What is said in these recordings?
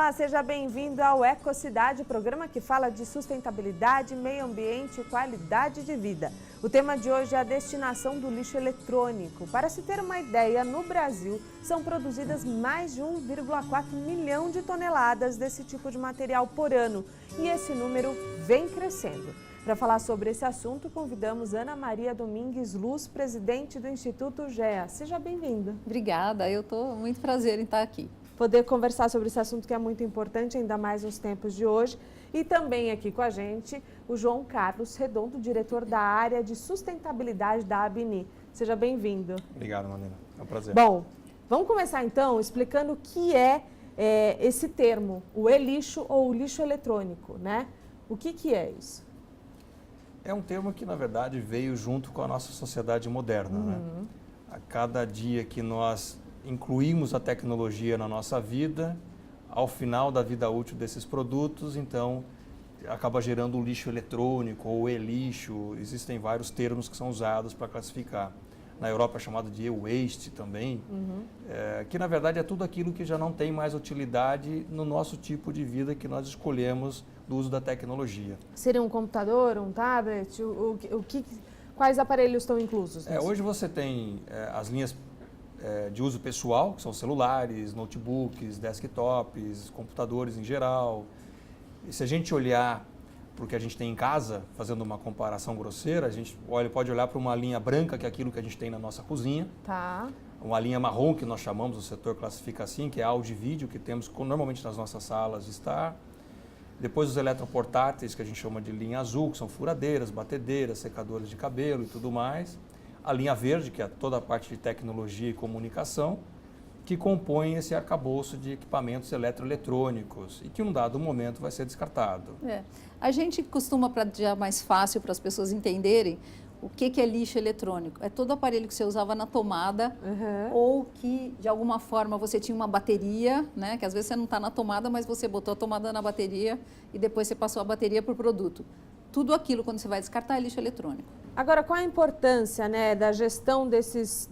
Olá, seja bem-vindo ao Ecocidade, programa que fala de sustentabilidade, meio ambiente e qualidade de vida. O tema de hoje é a destinação do lixo eletrônico. Para se ter uma ideia, no Brasil são produzidas mais de 1,4 milhão de toneladas desse tipo de material por ano e esse número vem crescendo. Para falar sobre esse assunto, convidamos Ana Maria Domingues Luz, presidente do Instituto GEA. Seja bem-vinda. Obrigada, eu estou muito prazer em estar aqui. Poder conversar sobre esse assunto que é muito importante, ainda mais nos tempos de hoje. E também aqui com a gente o João Carlos Redondo, diretor da área de sustentabilidade da ABNI. Seja bem-vindo. Obrigado, Marina. É um prazer. Bom, vamos começar então explicando o que é esse termo, o e-lixo ou o lixo eletrônico, né? O que é isso? É um termo que, na verdade, veio junto com a nossa sociedade moderna, né? A cada dia que nós incluímos a tecnologia na nossa vida, ao final da vida útil desses produtos, então acaba gerando o lixo eletrônico ou e-lixo. Existem vários termos que são usados para classificar. Na Europa é chamado de e-waste também, que na verdade é tudo aquilo que já não tem mais utilidade no nosso tipo de vida que nós escolhemos do uso da tecnologia. Seria um computador, um tablet? Quais aparelhos estão inclusos nisso? Hoje você tem as linhas de uso pessoal, que são celulares, notebooks, desktops, computadores em geral. E se a gente olhar para o que a gente tem em casa, fazendo uma comparação grosseira, a gente pode olhar para uma linha branca, que é aquilo que a gente tem na nossa cozinha. Tá. Uma linha marrom, que nós chamamos, o setor classifica assim, que é áudio e vídeo, que temos normalmente nas nossas salas de estar. Depois os eletroportáteis, que a gente chama de linha azul, que são furadeiras, batedeiras, secadores de cabelo e tudo mais. A linha verde, que é toda a parte de tecnologia e comunicação, que compõe esse arcabouço de equipamentos eletroeletrônicos e que em um dado momento vai ser descartado. A gente costuma, para deixar mais fácil para as pessoas entenderem, o que é lixo eletrônico? É todo aparelho que você usava na tomada ou que, de alguma forma, você tinha uma bateria, né? Que às vezes você não está na tomada, mas você botou a tomada na bateria e depois você passou a bateria para o produto. Tudo aquilo, quando você vai descartar, é lixo eletrônico. Agora, qual a importância, né, da gestão desses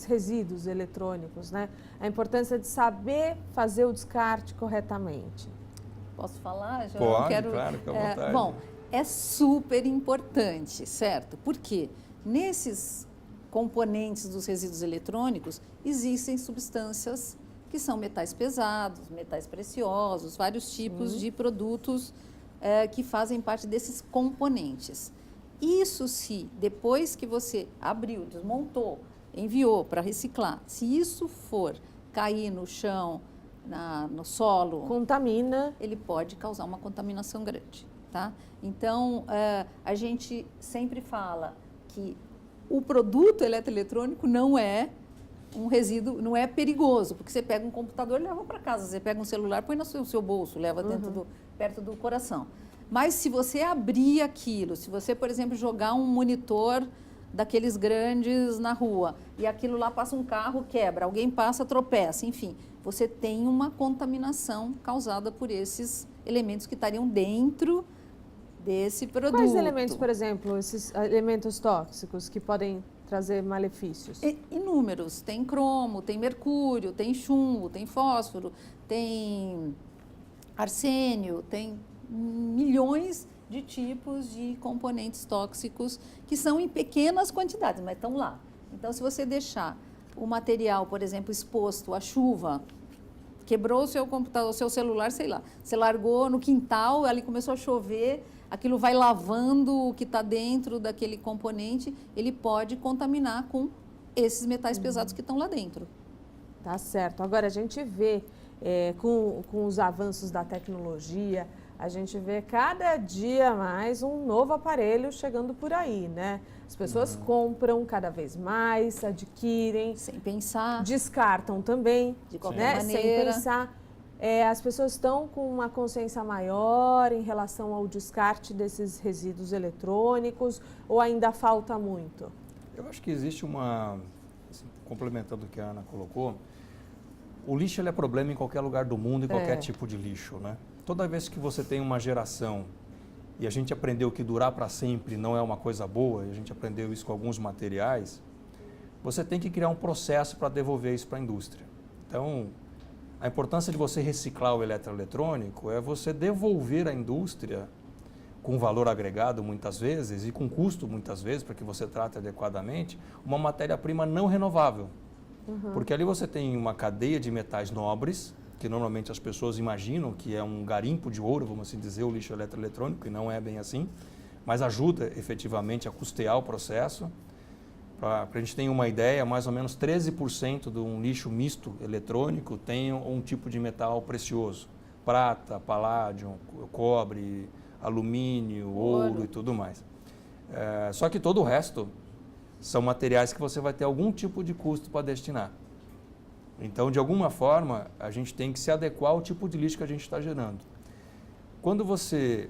resíduos eletrônicos, né? A importância de saber fazer o descarte corretamente. Posso falar? Já Pode, claro, fica à vontade. Bom, é super importante, certo? Porque nesses componentes dos resíduos eletrônicos existem substâncias que são metais pesados, metais preciosos, vários tipos de produtos que fazem parte desses componentes. Isso se, depois que você abriu, desmontou, enviou para reciclar, se isso for cair no chão, no solo, contamina, ele pode causar uma contaminação grande, tá? Então, a gente sempre fala que o produto eletroeletrônico não é um resíduo, não é perigoso, porque você pega um computador e leva para casa, você pega um celular, põe no seu bolso, leva perto do coração. Mas se você abrir aquilo, se você, por exemplo, jogar um monitor daqueles grandes na rua e aquilo lá passa um carro, quebra, alguém passa, tropeça, enfim, você tem uma contaminação causada por esses elementos que estariam dentro desse produto. Quais elementos, por exemplo, esses elementos tóxicos que podem trazer malefícios? Inúmeros. Tem cromo, tem mercúrio, tem chumbo, tem fósforo, tem arsênio, tem milhões de tipos de componentes tóxicos que são em pequenas quantidades, mas estão lá. Então, se você deixar o material, por exemplo, exposto à chuva, quebrou o seu computador, o seu celular, sei lá, você largou no quintal, ali começou a chover, aquilo vai lavando o que está dentro daquele componente, ele pode contaminar com esses metais pesados que estão lá dentro. Tá certo. Agora, a gente vê, com os avanços da tecnologia, a gente vê cada dia mais um novo aparelho chegando por aí, né? As pessoas compram cada vez mais, adquirem. Sem pensar. Descartam também. De qualquer maneira. Sem pensar. As pessoas estão com uma consciência maior em relação ao descarte desses resíduos eletrônicos ou ainda falta muito? Eu acho que existe assim, complementando o que a Ana colocou, o lixo ele é problema em qualquer lugar do mundo, em qualquer tipo de lixo, né? Toda vez que você tem uma geração e a gente aprendeu que durar para sempre não é uma coisa boa, e a gente aprendeu isso com alguns materiais, você tem que criar um processo para devolver isso para a indústria. Então, A importância de você reciclar o eletroeletrônico é você devolver à indústria, com valor agregado muitas vezes e com custo muitas vezes, para que você trate adequadamente, uma matéria-prima não renovável. Porque ali você tem uma cadeia de metais nobres, que normalmente as pessoas imaginam que é um garimpo de ouro, vamos assim dizer, o lixo eletroeletrônico, e não é bem assim, mas ajuda efetivamente a custear o processo. Para a gente ter uma ideia, mais ou menos 13% de um lixo misto eletrônico tem um tipo de metal precioso. Prata, paládio, cobre, alumínio, ouro e tudo mais. Só que todo o resto são materiais que você vai ter algum tipo de custo para destinar. Então, de alguma forma, a gente tem que se adequar ao tipo de lixo que a gente está gerando. Quando você,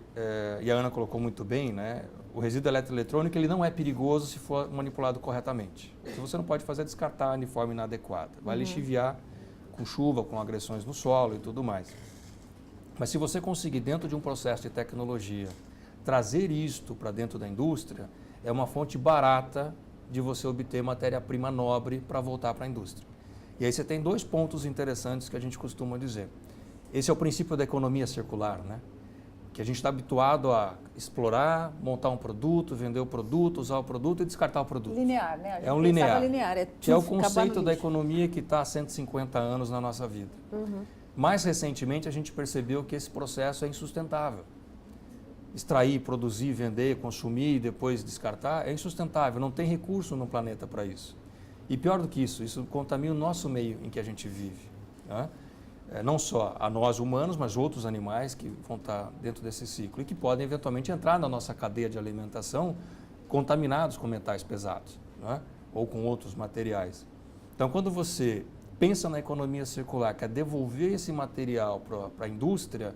e a Ana colocou muito bem, né, o resíduo eletroeletrônico ele não é perigoso se for manipulado corretamente. O que você não pode fazer é descartar de forma inadequada. Vai lixiviar com chuva, com agressões no solo e tudo mais. Mas se você conseguir, dentro de um processo de tecnologia, trazer isto para dentro da indústria, é uma fonte barata de você obter matéria-prima nobre para voltar para a indústria. E aí você tem dois pontos interessantes que a gente costuma dizer. Esse é o princípio da economia circular, né? Que a gente está habituado a explorar, montar um produto, vender o produto, usar o produto e descartar o produto. Linear, né? A gente É um linear, que é o conceito da economia que está há 150 anos na nossa vida. Mais recentemente, a gente percebeu que esse processo é insustentável. Extrair, produzir, vender, consumir e depois descartar é insustentável, não tem recurso no planeta para isso. E pior do que isso contamina o nosso meio em que a gente vive, né? Não só a nós humanos, mas outros animais que vão estar dentro desse ciclo e que podem eventualmente entrar na nossa cadeia de alimentação contaminados com metais pesados, né? Ou com outros materiais. Então, quando você pensa na economia circular, que é devolver esse material para a indústria,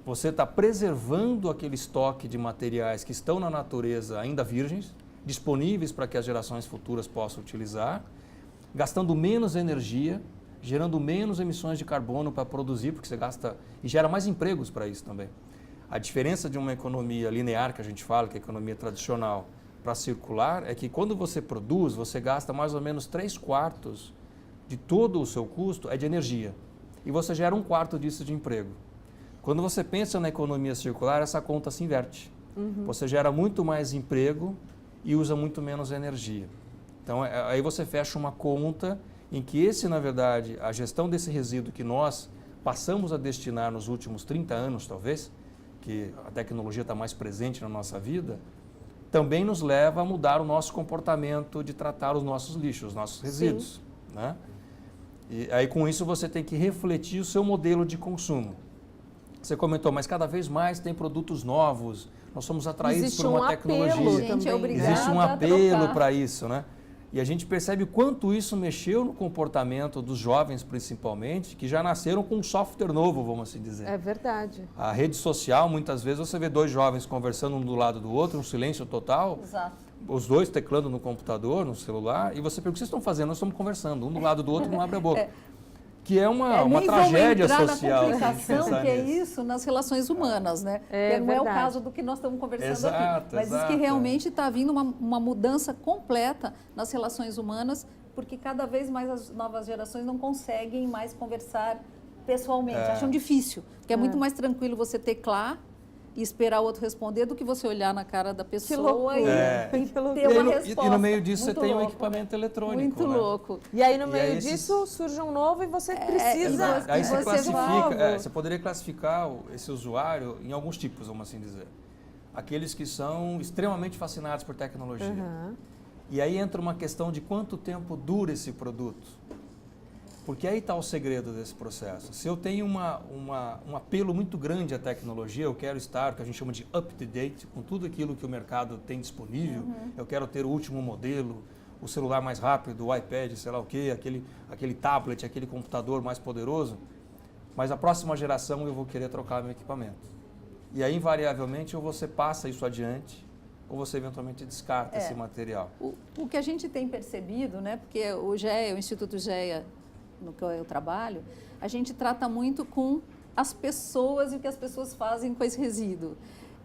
você está preservando aquele estoque de materiais que estão na natureza ainda virgens, disponíveis para que as gerações futuras possam utilizar, gastando menos energia, gerando menos emissões de carbono para produzir, porque você gasta e gera mais empregos para isso também. A diferença de uma economia linear, que a gente fala, que é a economia tradicional, para circular, é que quando você produz, você gasta mais ou menos 3/4 de todo o seu custo é de energia. E você gera 1/4 disso de emprego. Quando você pensa na economia circular, essa conta se inverte. Você gera muito mais emprego e usa muito menos energia. Então, aí você fecha uma conta em que na verdade, a gestão desse resíduo que nós passamos a destinar nos últimos 30 anos, talvez, que a tecnologia está mais presente na nossa vida, também nos leva a mudar o nosso comportamento de tratar os nossos lixos, os nossos resíduos, né? E aí, com isso, você tem que refletir o seu modelo de consumo. Você comentou, mas cada vez mais tem produtos novos, nós somos atraídos por uma tecnologia. Gente, é obrigada Existe um a apelo trocar. para isso, né? E a gente percebe o quanto isso mexeu no comportamento dos jovens, principalmente, que já nasceram com um software novo, vamos assim dizer. É verdade. A rede social, muitas vezes, você vê dois jovens conversando um do lado do outro, um silêncio total. Exato. Os dois teclando no computador, no celular, e você pergunta, o que vocês estão fazendo? Nós estamos conversando, um do lado do outro, não abre a boca. Que é uma Nem tragédia vamos entrar social. na se a gente complicação pensar que é nisso. isso nas relações humanas, né? É não é o verdade. caso do que nós estamos conversando Exato, aqui. Mas diz exato. que realmente está vindo uma mudança completa nas relações humanas, porque cada vez mais as novas gerações não conseguem mais conversar pessoalmente, acham difícil. Porque é muito mais tranquilo você teclar e esperar o outro responder do que você olhar na cara da pessoa e ter uma resposta. E no meio disso Muito você tem um louco, equipamento eletrônico. Muito né? louco. E aí, no meio aí disso, surge um novo e você precisa... Aí você você classifica, você poderia classificar esse usuário em alguns tipos, vamos assim dizer. Aqueles que são extremamente fascinados por tecnologia. E aí entra uma questão de quanto tempo dura esse produto. Porque aí está o segredo desse processo. Se eu tenho um apelo muito grande à tecnologia, eu quero estar, o que a gente chama de up-to-date, com tudo aquilo que o mercado tem disponível, eu quero ter o último modelo, o celular mais rápido, o iPad, sei lá o quê, aquele tablet, aquele computador mais poderoso, mas a próxima geração eu vou querer trocar meu equipamento. E aí, invariavelmente, ou você passa isso adiante, ou você eventualmente descarta esse material. O que a gente tem percebido, né, porque o GEA, o Instituto GEA, no que eu trabalho, a gente trata muito com as pessoas e o que as pessoas fazem com esse resíduo.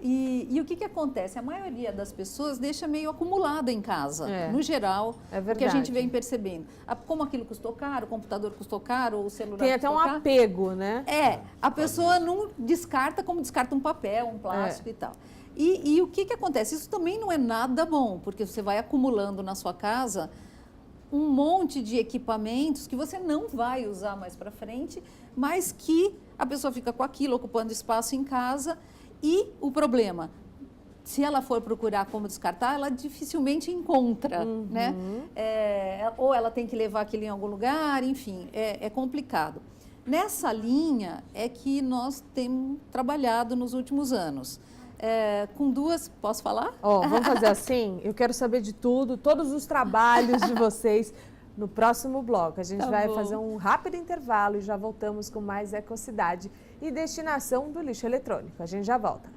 E o que acontece? A maioria das pessoas deixa meio acumulada em casa, no geral, é verdade. que a gente vem percebendo. Como aquilo custou caro, o computador custou caro, o celular Tem até custou um caro. apego, né? A pessoa não descarta como descarta um papel, um plástico e tal. E o que acontece? Isso também não é nada bom, porque você vai acumulando na sua casa um monte de equipamentos que você não vai usar mais para frente, mas que a pessoa fica com aquilo ocupando espaço em casa. E o problema, se ela for procurar como descartar, ela dificilmente encontra, né? Ou ela tem que levar aquilo em algum lugar, enfim, é complicado. Nessa linha é que nós temos trabalhado nos últimos anos. Com duas, posso falar? Vamos fazer assim? Eu quero saber de tudo, todos os trabalhos de vocês no próximo bloco. A gente vai fazer um rápido intervalo e já voltamos com mais Ecocidade e destinação do lixo eletrônico. A gente já volta.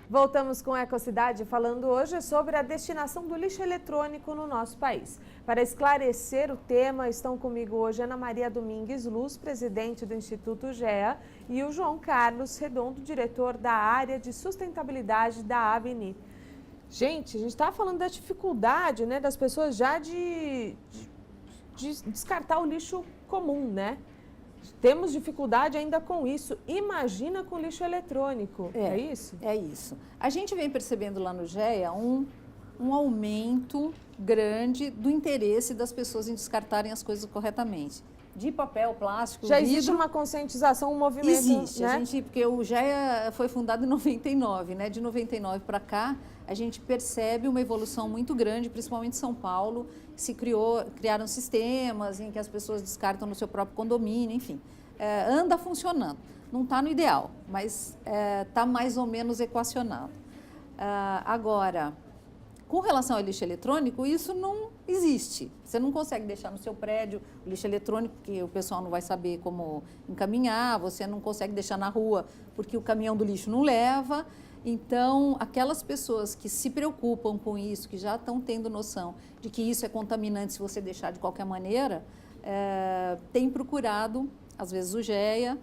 Voltamos com a Ecocidade, falando hoje sobre a destinação do lixo eletrônico no nosso país. Para esclarecer o tema, estão comigo hoje Ana Maria Domingues Luz, presidente do Instituto GEA, e o João Carlos Redondo, diretor da área de sustentabilidade da Avni. Gente, a gente está falando da dificuldade, né, das pessoas já de descartar o lixo comum, né? Temos dificuldade ainda com isso. Imagina com lixo eletrônico, é isso? É isso. A gente vem percebendo lá no GEA um aumento grande do interesse das pessoas em descartarem as coisas corretamente. De papel, plástico, já vidro. Existe uma conscientização, um movimento, existe, né? Porque o GEA foi fundado em 99, né? De 99 para cá, a gente percebe uma evolução muito grande, principalmente em São Paulo. Criaram sistemas em que as pessoas descartam no seu próprio condomínio, enfim. Anda funcionando. Não está no ideal, mas está mais ou menos equacionado. Agora, com relação ao lixo eletrônico, isso não existe. Você não consegue deixar no seu prédio o lixo eletrônico, porque o pessoal não vai saber como encaminhar, você não consegue deixar na rua, porque o caminhão do lixo não leva. Então, aquelas pessoas que se preocupam com isso, que já estão tendo noção de que isso é contaminante se você deixar de qualquer maneira, têm procurado, às vezes, o GEA,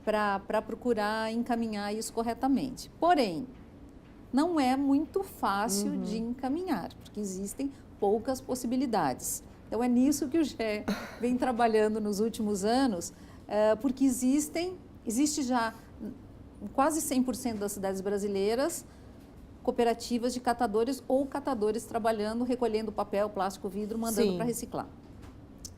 para procurar encaminhar isso corretamente. Porém, não é muito fácil de encaminhar, porque existem poucas possibilidades. Então, é nisso que o GEA vem trabalhando nos últimos anos, porque existe já quase 100% das cidades brasileiras cooperativas de catadores ou catadores trabalhando, recolhendo papel, plástico, vidro, mandando para reciclar.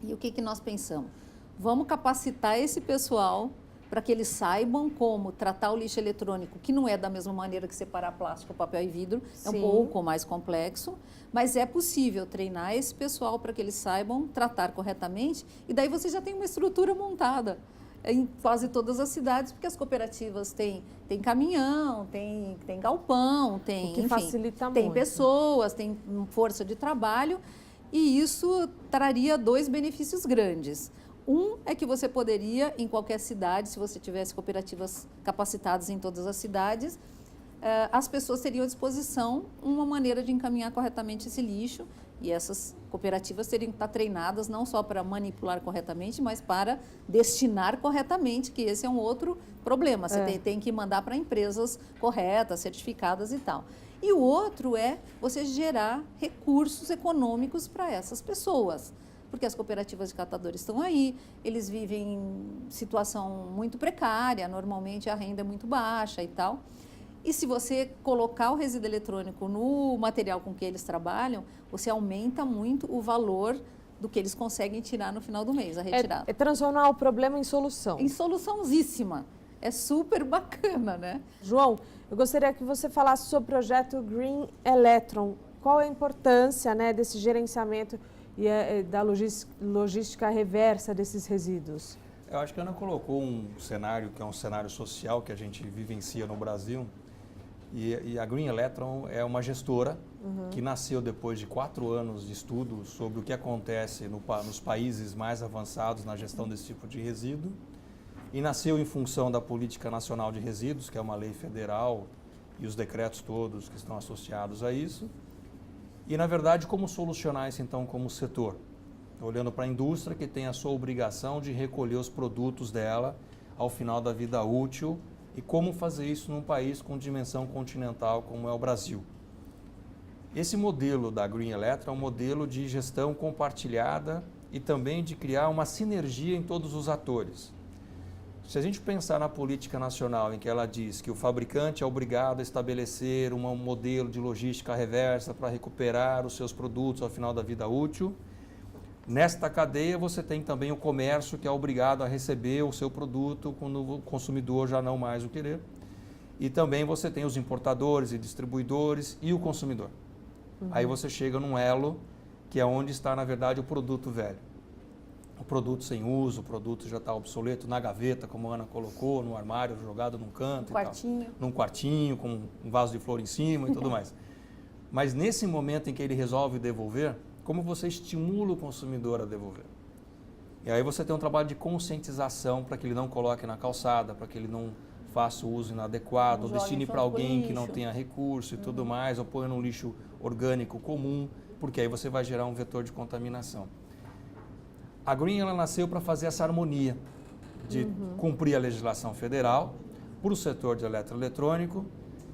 E o que nós pensamos? Vamos capacitar esse pessoal para que eles saibam como tratar o lixo eletrônico, que não é da mesma maneira que separar plástico, papel e vidro, é um pouco mais complexo, mas é possível treinar esse pessoal para que eles saibam tratar corretamente, e daí você já tem uma estrutura montada em quase todas as cidades, porque as cooperativas têm caminhão, tem galpão, enfim, facilita tem muito. Pessoas, tem força de trabalho, e isso traria dois benefícios grandes. Um é que você poderia, em qualquer cidade, se você tivesse cooperativas capacitadas em todas as cidades, as pessoas teriam à disposição uma maneira de encaminhar corretamente esse lixo, e essas cooperativas teriam que estar treinadas não só para manipular corretamente, mas para destinar corretamente, que esse é um outro problema. Você tem que mandar para empresas corretas, certificadas e tal. E o outro é você gerar recursos econômicos para essas pessoas, porque as cooperativas de catadores estão aí, eles vivem em situação muito precária, normalmente a renda é muito baixa e tal. E se você colocar o resíduo eletrônico no material com que eles trabalham, você aumenta muito o valor do que eles conseguem tirar no final do mês, a retirada. É transformar o problema em solução. Em soluçãozíssima. É super bacana, né? João, eu gostaria que você falasse sobre o projeto Green Electron. Qual é a importância, né, desse gerenciamento e da logística reversa desses resíduos? Eu acho que a Ana colocou um cenário que é um cenário social que a gente vivencia no Brasil. E a Green Electron é uma gestora que nasceu depois de 4 anos de estudo sobre o que acontece nos países mais avançados na gestão desse tipo de resíduo. e nasceu em função da Política Nacional de Resíduos, que é uma lei federal, e os decretos todos que estão associados a isso. E, na verdade, como solucionar isso, então, como setor? Olhando para a indústria, que tem a sua obrigação de recolher os produtos dela ao final da vida útil, e como fazer isso num país com dimensão continental como é o Brasil. Esse modelo da Green Electra é um modelo de gestão compartilhada e também de criar uma sinergia em todos os atores. Se a gente pensar na política nacional, em que ela diz que o fabricante é obrigado a estabelecer um modelo de logística reversa para recuperar os seus produtos ao final da vida útil, nesta cadeia você tem também o comércio, que é obrigado a receber o seu produto quando o consumidor já não mais o querer. E também você tem os importadores e distribuidores e o consumidor. Aí você chega num elo, que é onde está, na verdade, o produto velho. O produto sem uso, o produto já está obsoleto, na gaveta, como a Ana colocou, no armário, jogado num canto. Num quartinho, com um vaso de flor em cima e tudo mais. Mas nesse momento em que ele resolve devolver, como você estimula o consumidor a devolver? E aí você tem um trabalho de conscientização para que ele não coloque na calçada, para que ele não faça o uso inadequado, ou destine para alguém que não tenha recurso e tudo mais, ou ponha no lixo orgânico comum, porque aí você vai gerar um vetor de contaminação. A Green, ela nasceu para fazer essa harmonia de cumprir a legislação federal para o setor de eletroeletrônico,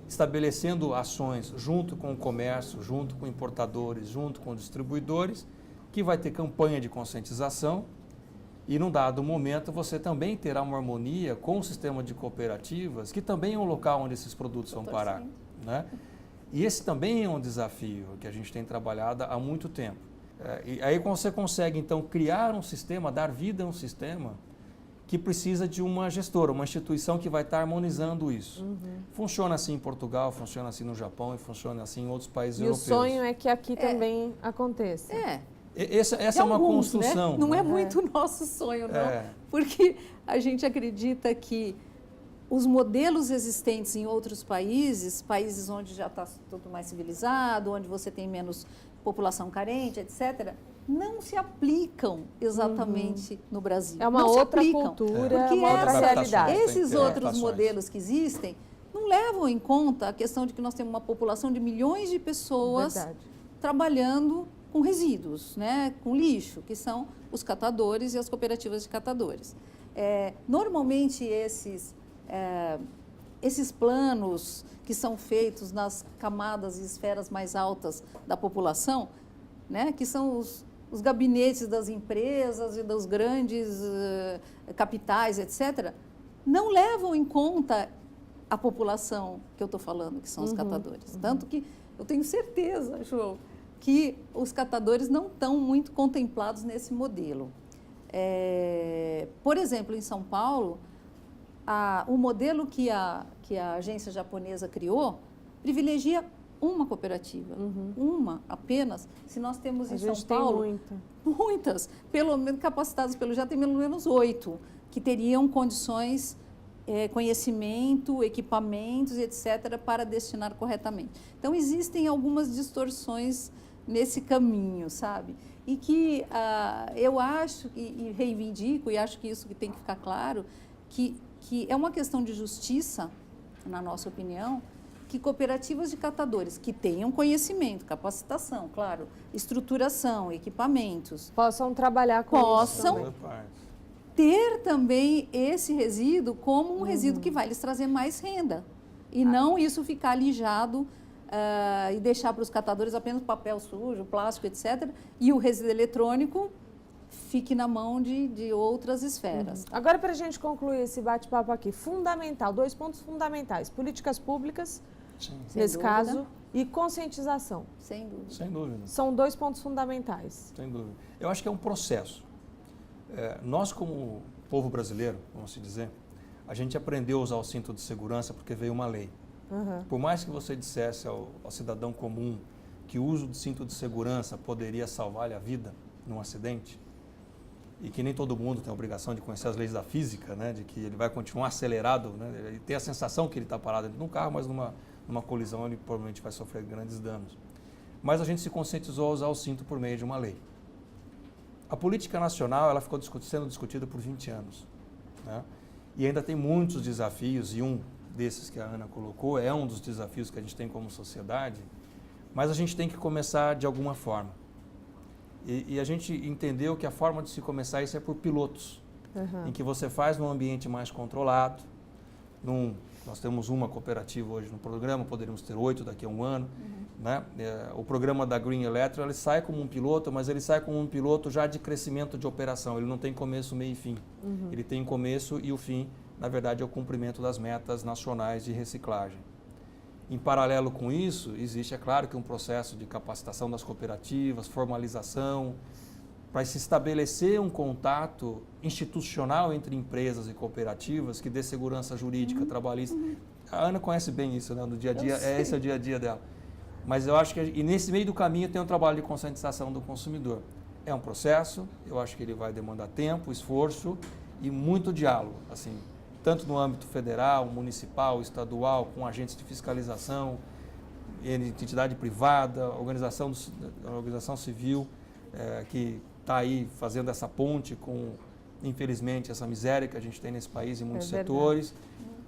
estabelecendo ações junto com o comércio, junto com importadores, junto com distribuidores, que vai ter campanha de conscientização e, num dado momento, você também terá uma harmonia com o sistema de cooperativas, que também é um local onde esses produtos vão parar, né? E esse também é um desafio que a gente tem trabalhado há muito tempo. E aí você consegue, então, criar um sistema, dar vida a um sistema que precisa de uma gestora, uma instituição que vai estar harmonizando isso. Funciona assim em Portugal, funciona assim no Japão e funciona assim em outros países europeus. E o sonho é que aqui também aconteça. Essa é uma construção. Né? Não é muito nosso sonho, não. Porque a gente acredita que os modelos existentes em outros países, países onde já está tudo mais civilizado, onde você tem menos população carente, etc., não se aplicam exatamente no Brasil. É uma outra cultura, porque uma outra realidade. Esses outros modelos que existem não levam em conta a questão de que nós temos uma população de milhões de pessoas trabalhando com resíduos, né, com lixo, que são os catadores e as cooperativas de catadores. Normalmente esses planos que são feitos nas camadas e esferas mais altas da população, né, que são os gabinetes das empresas e dos grandes capitais, etc., não levam em conta a população que eu estou falando, que são os catadores. Tanto que eu tenho certeza, João, que os catadores não estão muito contemplados nesse modelo. Por exemplo, em São Paulo, o modelo que a agência japonesa criou privilegia uma cooperativa, uma apenas. Se nós temos em São Paulo muitas, pelo menos capacitadas já tem pelo menos 8 que teriam condições, conhecimento, equipamentos, etc., para destinar corretamente. Então existem algumas distorções nesse caminho, sabe? E que eu acho e reivindico, e acho que isso que tem que ficar claro, que é uma questão de justiça, na nossa opinião, que cooperativas de catadores que tenham conhecimento, capacitação, claro, estruturação, equipamentos, possam trabalhar com possam ter também esse resíduo como um resíduo que vai lhes trazer mais renda. E não isso ficar alijado e deixar para os catadores apenas papel sujo, plástico, etc. E o resíduo eletrônico fique na mão de outras esferas. Agora, para a gente concluir esse bate-papo aqui, fundamental, 2 pontos fundamentais: políticas públicas, nesse caso, e conscientização. Sem dúvida. Sem dúvida. São 2 pontos fundamentais. Sem dúvida. Eu acho que é um processo. Nós, como povo brasileiro, vamos se dizer, a gente aprendeu a usar o cinto de segurança porque veio uma lei. Por mais que você dissesse ao cidadão comum que o uso do cinto de segurança poderia salvar-lhe a vida num acidente, e que nem todo mundo tem a obrigação de conhecer as leis da física, né, de que ele vai continuar acelerado, né, ele tem a sensação que ele está parado dentro de um carro, mas numa colisão ele provavelmente vai sofrer grandes danos. Mas a gente se conscientizou a usar o cinto por meio de uma lei. A política nacional ela ficou sendo discutida por 20 anos. Né, E ainda tem muitos desafios, e um desses que a Ana colocou é um dos desafios que a gente tem como sociedade, mas a gente tem que começar de alguma forma. E a gente entendeu que a forma de se começar isso é por pilotos, em que você faz num ambiente mais controlado. Nós temos uma cooperativa hoje no programa, poderíamos ter 8 daqui a um ano. Né? O programa da Green Electro, ele sai como um piloto, mas ele sai como um piloto já de crescimento de operação. Ele não tem começo, meio e fim. Ele tem começo e o fim, na verdade, é o cumprimento das metas nacionais de reciclagem. Em paralelo com isso, existe, é claro, que um processo de capacitação das cooperativas, formalização, para se estabelecer um contato institucional entre empresas e cooperativas que dê segurança jurídica, trabalhista. A Ana conhece bem isso, né? No dia a dia, esse é o dia a dia dela. Mas eu acho que, e nesse meio do caminho tem um trabalho de conscientização do consumidor. É um processo, eu acho que ele vai demandar tempo, esforço e muito diálogo, assim, tanto no âmbito federal, municipal, estadual, com agentes de fiscalização, entidade privada, organização civil, que está aí fazendo essa ponte com, infelizmente, essa miséria que a gente tem nesse país em muitos setores.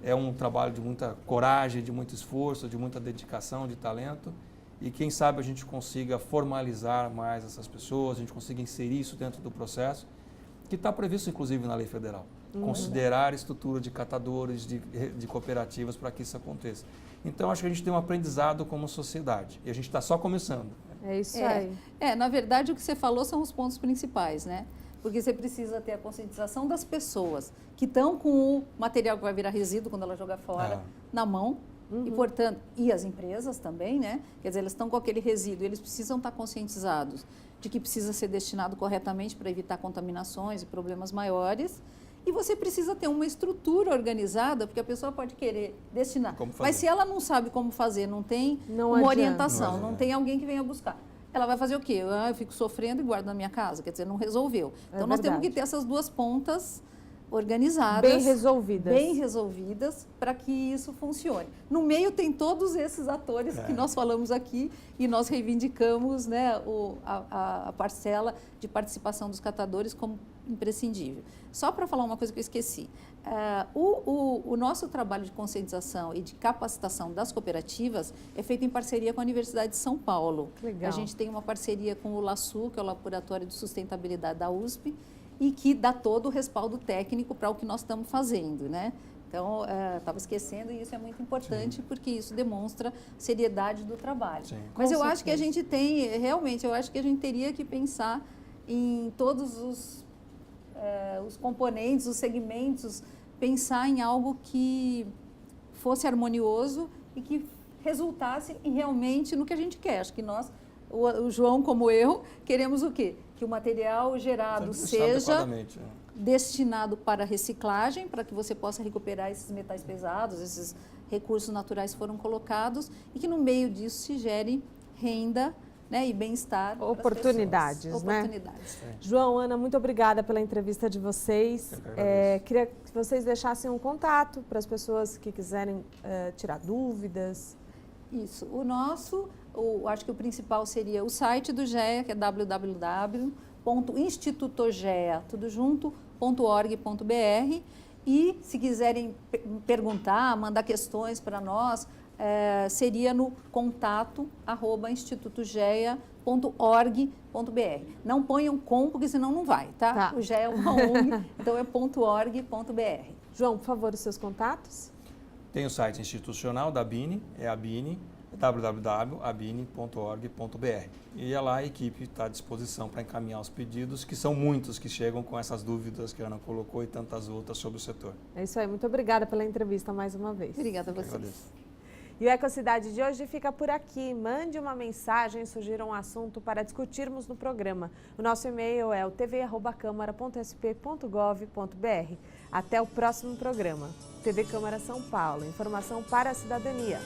É um trabalho de muita coragem, de muito esforço, de muita dedicação, de talento. E quem sabe a gente consiga formalizar mais essas pessoas, a gente consiga inserir isso dentro do processo, que está previsto, inclusive, na lei federal. Considerar a estrutura de catadores, de cooperativas para que isso aconteça. Então, acho que a gente tem um aprendizado como sociedade. E a gente está só começando. É isso aí. Na verdade, o que você falou são os pontos principais, né? Porque você precisa ter a conscientização das pessoas que estão com o material que vai virar resíduo quando ela jogar fora na mão. E, portanto, e as empresas também, né? Quer dizer, elas estão com aquele resíduo, eles precisam estar conscientizados de que precisa ser destinado corretamente para evitar contaminações e problemas maiores. E você precisa ter uma estrutura organizada, porque a pessoa pode querer destinar. Mas se ela não sabe como fazer, não tem uma orientação, não tem alguém que venha buscar, ela vai fazer o quê? Eu fico sofrendo e guardo na minha casa, quer dizer, não resolveu. Então, nós temos que ter essas duas pontas organizadas. Bem resolvidas, para que isso funcione. No meio tem todos esses atores que nós falamos aqui e nós reivindicamos, né, a parcela de participação dos catadores como imprescindível. Só para falar uma coisa que eu esqueci. O nosso trabalho de conscientização e de capacitação das cooperativas é feito em parceria com a Universidade de São Paulo. Legal. A gente tem uma parceria com o LASU, que é o Laboratório de Sustentabilidade da USP, e que dá todo o respaldo técnico para o que nós estamos fazendo, né? Então, estava esquecendo, e isso é muito importante, porque isso demonstra seriedade do trabalho. Mas eu acho que a gente tem, realmente, eu acho que a gente teria que pensar em todos os componentes, os segmentos, pensar em algo que fosse harmonioso e que resultasse realmente no que a gente quer. Acho que nós, o João como eu, queremos o quê? Que o material gerado seja destinado para reciclagem, para que você possa recuperar esses metais pesados, esses recursos naturais que foram colocados, e que no meio disso se gere renda, né, e bem-estar. Oportunidades, né? João, Ana, muito obrigada pela entrevista de vocês. Queria que vocês deixassem um contato para as pessoas que quiserem tirar dúvidas. Isso. Acho que o principal seria o site do GEA, que é www.institutogea.org.br, e se quiserem perguntar, mandar questões para nós, seria no contato@institutogea.org.br. Não ponham com, porque senão não vai, tá? O GEA é uma ONG, então é .org.br. João, por favor, os seus contatos? Tem o site institucional da ABINE, é ABINE, www.abine.org.br. E lá a equipe está à disposição para encaminhar os pedidos, que são muitos que chegam com essas dúvidas que a Ana colocou e tantas outras sobre o setor. É isso aí, muito obrigada pela entrevista mais uma vez. Obrigada a vocês. E o Ecocidade de hoje fica por aqui. Mande uma mensagem, sugira um assunto para discutirmos no programa. O nosso e-mail é o tv@câmara.sp.gov.br. Até o próximo programa. TV Câmara São Paulo, informação para a cidadania.